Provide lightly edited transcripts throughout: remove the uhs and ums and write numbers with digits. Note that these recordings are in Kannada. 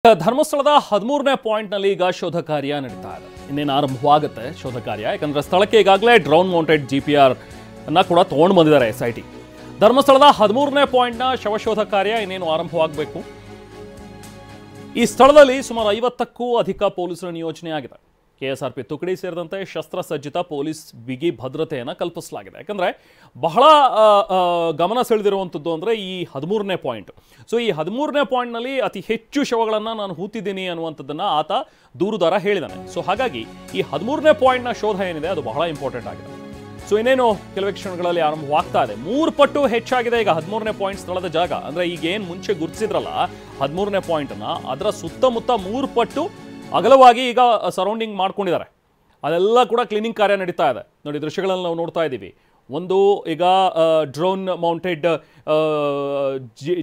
ಧರ್ಮಸ್ಥಳದ 13ನೇ ಪಾಯಿಂಟ್ನಲ್ಲಿ ಈಗ ಶೋಧ ಕಾರ್ಯ ನಡೀತಾ ಇದೆ. ಇನ್ನೇನು ಆರಂಭವಾಗುತ್ತೆ ಶೋಧ ಕಾರ್ಯ. ಯಾಕಂದ್ರೆ ಸ್ಥಳಕ್ಕೆ ಈಗಾಗಲೇ ಡ್ರೋನ್ ಮೌಂಟೆಡ್ GPR ಅನ್ನ ಕೂಡ ತಗೊಂಡು ಬಂದಿದ್ದಾರೆ SIT. ಧರ್ಮಸ್ಥಳದ 13ನೇ ಪಾಯಿಂಟ್ನ ಶವಶೋಧ ಕಾರ್ಯ ಇನ್ನೇನು ಆರಂಭವಾಗಬೇಕು. ಈ ಸ್ಥಳದಲ್ಲಿ ಸುಮಾರು 50ಕ್ಕೂ ಅಧಿಕ ಪೊಲೀಸರ ನಿಯೋಜನೆ ಆಗಿದೆ. KSRP ತುಕಡಿ ಸೇರಿದಂತೆ ಶಸ್ತ್ರಸಜ್ಜಿತ ಪೊಲೀಸ್ ಬಿಗಿ ಭದ್ರತೆಯನ್ನು ಕಲ್ಪಿಸಲಾಗಿದೆ. ಯಾಕಂದರೆ ಬಹಳ ಗಮನ ಸೆಳೆದಿರುವಂಥದ್ದು ಅಂದರೆ ಈ 13ನೇ ಪಾಯಿಂಟ್. ಸೊ ಈ 13ನೇ ಪಾಯಿಂಟ್ನಲ್ಲಿ ಅತಿ ಹೆಚ್ಚು ಶವಗಳನ್ನು ನಾನು ಹೂತಿದ್ದೀನಿ ಅನ್ನುವಂಥದ್ದನ್ನು ಆತ ದೂರುದಾರ ಹೇಳಿದ್ದಾನೆ. ಸೊ ಹಾಗಾಗಿ ಈ 13ನೇ ಪಾಯಿಂಟ್ನ ಶೋಧ ಏನಿದೆ ಅದು ಬಹಳ ಇಂಪಾರ್ಟೆಂಟ್ ಆಗಿದೆ. ಸೊ ಇನ್ನೇನು ಕೆಲವೇ ಕ್ಷಣಗಳಲ್ಲಿ ಆರಂಭವಾಗ್ತಾ ಇದೆ. 3 ಪಟ್ಟು ಹೆಚ್ಚಾಗಿದೆ ಈಗ 13ನೇ ಪಾಯಿಂಟ್ ಸ್ಥಳದ ಜಾಗ. ಅಂದರೆ ಈಗ ಏನು ಮುಂಚೆ ಗುರುತಿಸಿದ್ರಲ್ಲ 13ನೇ ಪಾಯಿಂಟನ್ನು, ಅದರ ಸುತ್ತಮುತ್ತ 3 ಪಟ್ಟು ಅಗಲವಾಗಿ ಈಗ ಸರೌಂಡಿಂಗ್ ಮಾಡ್ಕೊಂಡಿದ್ದಾರೆ. ಅದೆಲ್ಲ ಕೂಡ ಕ್ಲೀನಿಂಗ್ ಕಾರ್ಯ ನಡೀತಾ ಇದೆ. ನೋಡಿ, ದೃಶ್ಯಗಳಲ್ಲಿ ನಾವು ನೋಡ್ತಾ ಇದ್ದೀವಿ. ಒಂದು ಈಗ ಡ್ರೋನ್ ಮೌಂಟೆಡ್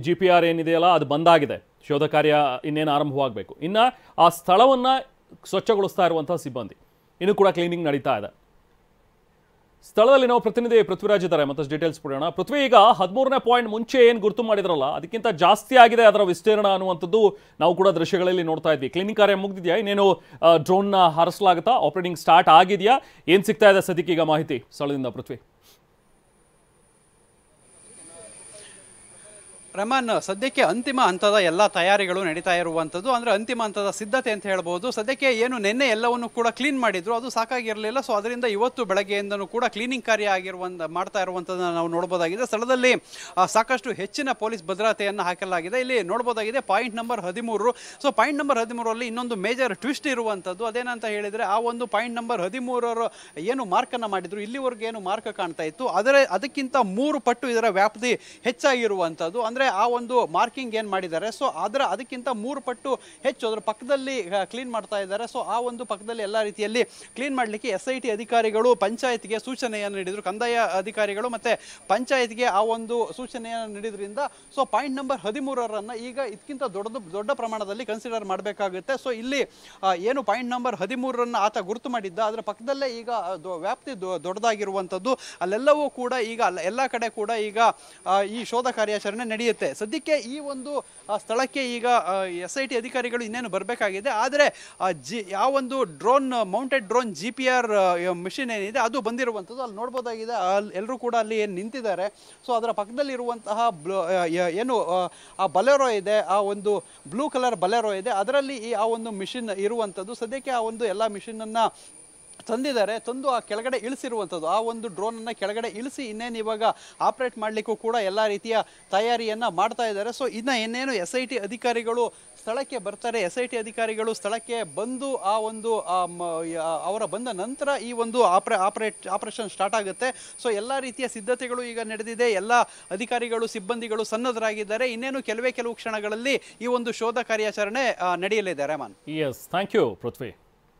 GPR ಏನಿದೆಯಲ್ಲ ಅದು ಬಂದಾಗಿದೆ. ಶೋಧ ಕಾರ್ಯ ಇನ್ನೇನು ಆರಂಭವಾಗಬೇಕು. ಇನ್ನು ಆ ಸ್ಥಳವನ್ನು ಸ್ವಚ್ಛಗೊಳಿಸ್ತಾ ಇರುವಂಥ ಸಿಬ್ಬಂದಿ ಇನ್ನೂ ಕೂಡ ಕ್ಲೀನಿಂಗ್ ನಡೀತಾ ಇದೆ. ಸ್ಥಳದಲ್ಲಿ ನಾವು ಪ್ರತಿನಿಧಿ ಪೃಥ್ವಿರಾಜ್ ಇದ್ದಾರೆ, ಮತ್ತಷ್ಟು ಡೀಟೇಲ್ಸ್ ಕೊಡೋಣ. ಪೃಥ್ವಿ, ಈಗ 13ನೇ ಪಾಯಿಂಟ್ ಮುಂಚೆ ಏನು ಗುರುತು ಮಾಡಿದ್ರಲ್ಲ ಅದಕ್ಕಿಂತ ಜಾಸ್ತಿ ಆಗಿದೆ ಅದರ ವಿಸ್ತೀರ್ಣ ಅನ್ನುವಂಥದ್ದು ನಾವು ಕೂಡ ದೃಶ್ಯಗಳಲ್ಲಿ ನೋಡ್ತಾ ಇದ್ವಿ. ಕ್ಲೀನಿಂಗ್ ಕಾರ್ಯ ಮುಗಿದಿದೆಯಾ? ಇನ್ನೇನು ಡ್ರೋನ್ನ ಹಾರಿಸಲಾಗುತ್ತಾ? ಆಪರೇಟಿಂಗ್ ಸ್ಟಾರ್ಟ್ ಆಗಿದೆಯಾ? ಏನು ಸಿಗ್ತಾ ಇದೆ ಸದ್ಯಕ್ಕೆ ಈಗ ಮಾಹಿತಿ ಸ್ಥಳದಿಂದ ಪೃಥ್ವಿ? ರಮನ್, ಸದ್ಯಕ್ಕೆ ಅಂತಿಮ ಹಂತದ ಎಲ್ಲ ತಯಾರಿಗಳು ನಡೀತಾ ಇರುವಂಥದ್ದು. ಅಂದರೆ ಅಂತಿಮ ಹಂತದ ಸಿದ್ಧತೆ ಅಂತ ಹೇಳ್ಬೋದು. ಸದ್ಯಕ್ಕೆ ಏನು ನಿನ್ನೆ ಎಲ್ಲವನ್ನು ಕೂಡ ಕ್ಲೀನ್ ಮಾಡಿದ್ರು, ಅದು ಸಾಕಾಗಿರಲಿಲ್ಲ. ಸೊ ಅದರಿಂದ ಇವತ್ತು ಬೆಳಗ್ಗೆಯಿಂದನೂ ಕೂಡ ಕ್ಲೀನಿಂಗ್ ಕಾರ್ಯ ಮಾಡ್ತಾ ಇರುವಂಥದ್ದನ್ನು ನಾವು ನೋಡ್ಬೋದಾಗಿದೆ. ಸ್ಥಳದಲ್ಲಿ ಸಾಕಷ್ಟು ಹೆಚ್ಚಿನ ಪೊಲೀಸ್ ಭದ್ರತೆಯನ್ನು ಹಾಕಲಾಗಿದೆ. ಇಲ್ಲಿ ನೋಡ್ಬೋದಾಗಿದೆ point number 13. So point number 13ರಲ್ಲಿ ಇನ್ನೊಂದು ಮೇಜರ್ ಟ್ವಿಸ್ಟ್ ಇರುವಂಥದ್ದು. ಅದೇನಂತ ಹೇಳಿದರೆ, ಆ ಒಂದು ಪಾಯಿಂಟ್ ನಂಬರ್ 13 ಏನು ಮಾರ್ಕನ್ನು ಮಾಡಿದ್ರು, ಇಲ್ಲಿವರೆಗೆ ಏನು ಮಾರ್ಕ್ ಕಾಣ್ತಾ ಇತ್ತು ಅದಕ್ಕಿಂತ 3 ಪಟ್ಟು ಇದರ ವ್ಯಾಪ್ತಿ ಹೆಚ್ಚಾಗಿರುವಂಥದ್ದು. ಅಂದರೆ ಆ ಒಂದು ಮಾರ್ಕಿಂಗ್ ಏನು ಮಾಡಿದ್ದಾರೆ, ಸೊ ಅದಕ್ಕಿಂತ 3 ಪಟ್ಟು ಹೆಚ್ಚು ಅದರ ಪಕ್ಕದಲ್ಲಿ ಕ್ಲೀನ್ ಮಾಡ್ತಾ ಇದ್ದಾರೆ. ಸೊ ಆ ಒಂದು ಪಕ್ಕದಲ್ಲಿ ಎಲ್ಲ ರೀತಿಯಲ್ಲಿ ಕ್ಲೀನ್ ಮಾಡಲಿಕ್ಕೆ SIT ಅಧಿಕಾರಿಗಳು ಪಂಚಾಯತ್ಗೆ ಸೂಚನೆಯನ್ನು ನೀಡಿದರು. ಕಂದಾಯ ಅಧಿಕಾರಿಗಳು ಮತ್ತೆ ಪಂಚಾಯತ್ಗೆ ಆ ಒಂದು ಸೂಚನೆಯನ್ನು ನೀಡಿದ್ರಿಂದ ಸೊ ಪಾಯಿಂಟ್ ನಂಬರ್ 13ರನ್ನು ಈಗ ಇದಕ್ಕಿಂತ ದೊಡ್ಡ ಪ್ರಮಾಣದಲ್ಲಿ ಕನ್ಸಿಡರ್ ಮಾಡಬೇಕಾಗುತ್ತೆ. ಸೊ ಇಲ್ಲಿ ಏನು ಪಾಯಿಂಟ್ ನಂಬರ್ 13ರನ್ನು ಆತ ಗುರುತು ಮಾಡಿದ್ದ, ಅದರ ಪಕ್ಕದಲ್ಲೇ ಈಗ ವ್ಯಾಪ್ತಿ ದೊಡ್ಡದಾಗಿರುವಂಥದ್ದು. ಅಲ್ಲೆಲ್ಲವೂ ಕೂಡ ಈಗ ಎಲ್ಲ ಕಡೆ ಕೂಡ ಈಗ ಈ ಶೋಧ ಕಾರ್ಯಾಚರಣೆ ನಡೆಯುತ್ತೆ. ಸದ್ಯಕ್ಕೆ ಈ ಒಂದು ಸ್ಥಳಕ್ಕೆ ಈಗ SIT ಅಧಿಕಾರಿಗಳು ಇನ್ನೇನು ಬರಬೇಕಾಗಿದೆ. ಆದರೆ ಯಾವ ಒಂದು ಮೌಂಟೆಡ್ ಡ್ರೋನ್ GPR ಮಿಷಿನ್ ಏನಿದೆ ಅದು ಬಂದಿರುವಂಥದ್ದು ಅಲ್ಲಿ ನೋಡ್ಬೋದಾಗಿದೆ. ಎಲ್ಲರೂ ಕೂಡ ಅಲ್ಲಿ ಏನು ನಿಂತಿದ್ದಾರೆ. ಸೊ ಅದರ ಪಕ್ಕದಲ್ಲಿ ಇರುವಂತಹ ಏನು ಆ ಬಲೆರೋ ಇದೆ, ಆ ಒಂದು ಬ್ಲೂ ಕಲರ್ ಬಲೆರೋ ಇದೆ, ಅದರಲ್ಲಿ ಆ ಒಂದು ಮಿಷಿನ್ ಇರುವಂಥದ್ದು. ಸದ್ಯಕ್ಕೆ ಆ ಒಂದು ಎಲ್ಲ ಮಿಷಿನನ್ನು ತಂದು ಆ ಕೆಳಗಡೆ ಇಳಿಸಿರುವಂಥದ್ದು. ಆ ಒಂದು ಡ್ರೋನನ್ನು ಕೆಳಗಡೆ ಇಳಿಸಿ ಇನ್ನೇನು ಇವಾಗ ಆಪರೇಟ್ ಮಾಡಲಿಕ್ಕೂ ಕೂಡ ಎಲ್ಲ ರೀತಿಯ ತಯಾರಿಯನ್ನು ಮಾಡ್ತಾ ಇದ್ದಾರೆ. ಸೊ ಇನ್ನು ಇನ್ನೇನು SIT ಅಧಿಕಾರಿಗಳು ಸ್ಥಳಕ್ಕೆ ಬರ್ತಾರೆ. SIT ಅಧಿಕಾರಿಗಳು ಸ್ಥಳಕ್ಕೆ ಬಂದು ಆ ಒಂದು ಅವರ ಬಂದ ನಂತರ ಈ ಒಂದು ಆಪರೇಷನ್ ಸ್ಟಾರ್ಟ್ ಆಗುತ್ತೆ. ಸೊ ಎಲ್ಲ ರೀತಿಯ ಸಿದ್ಧತೆಗಳು ಈಗ ನಡೆದಿದೆ. ಎಲ್ಲ ಅಧಿಕಾರಿಗಳು ಸಿಬ್ಬಂದಿಗಳು ಸನ್ನದ್ಧರಾಗಿದ್ದಾರೆ. ಇನ್ನೇನು ಕೆಲವು ಕ್ಷಣಗಳಲ್ಲಿ ಈ ಒಂದು ಶೋಧ ಕಾರ್ಯಾಚರಣೆ ನಡೆಯಲಿದೆ. Rehman. Yes, thank you Prithvi.